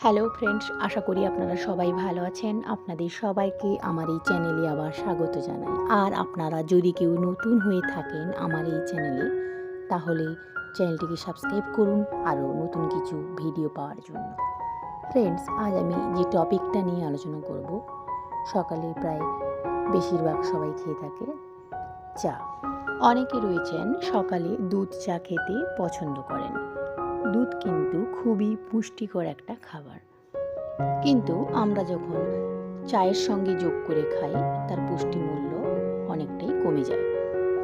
Hello friends, আশা করি আপনারা সবাই ভালো আছেন। আপনাদের সবাইকে আমার এই চ্যানেলে আবার স্বাগত জানাই। আর আপনারা যদি কেউ নতুন হয়ে থাকেন আমার এই চ্যানেলে, তাহলে চ্যানেলটিকে সাবস্ক্রাইব করুন আরও নতুন কিছু ভিডিও পাওয়ার জন্য। ফ্রেন্ডস, আজ আমি যে টপিকটা নিয়ে আলোচনা করব, সকালে প্রায় বেশিরভাগ সবাই খেয়ে থাকে চা। অনেকে রয়েছেন সকালে দুধ চা খেতে পছন্দ করেন। দুধ কিন্তু খুবই পুষ্টিকর একটা খাবার, কিন্তু আমরা যখন চায়ের সঙ্গে যোগ করে খাই তার পুষ্টিমূল্য অনেকটাই কমে যায়।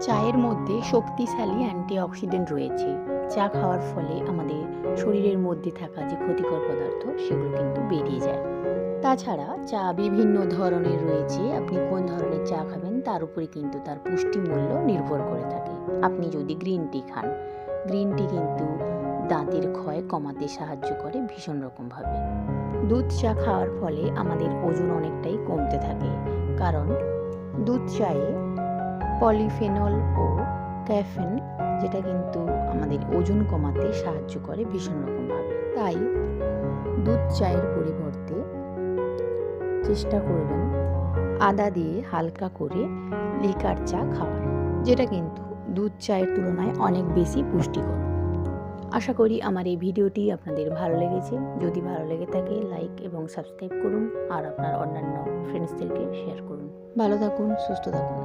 চায়ের মধ্যে শক্তিশালী অ্যান্টিঅক্সিডেন্ট রয়েছে। চা খাওয়ার ফলে আমাদের শরীরের মধ্যে থাকা যে ক্ষতিকর পদার্থ সেগুলো কিন্তু বেরিয়ে যায়। তাছাড়া চা বিভিন্ন ধরনের রয়েছে, আপনি কোন ধরনের চা খাবেন তার উপরে কিন্তু তার পুষ্টিমূল্য নির্ভর করে থাকে। আপনি যদি গ্রিন টি খান, গ্রিন টি কিন্তু দাঁতের ক্ষয় কমাতে সাহায্য করে ভীষণ রকমভাবে। দুধ চা খাওয়ার ফলে আমাদের ওজন অনেকটাই কমতে থাকে, কারণ দুধ চায়ে পলিফেনল ও ক্যাফেন, যেটা কিন্তু আমাদের ওজন কমাতে সাহায্য করে ভীষণ রকমভাবে। তাই দুধ চায়ের পরিবর্তে চেষ্টা করবেন আদা দিয়ে হালকা করে লিকার চা খাওয়ার, যেটা কিন্তু দুধ চায়ের তুলনায় অনেক বেশি পুষ্টিকর। আশা করি আমার এই ভিডিওটি আপনাদের ভালো লেগেছে। যদি ভালো লেগে থাকে লাইক এবং সাবস্ক্রাইব করুন আর আপনার অন্যান্য ফ্রেন্ডসদেরকে শেয়ার করুন। ভালো থাকুন, সুস্থ থাকুন।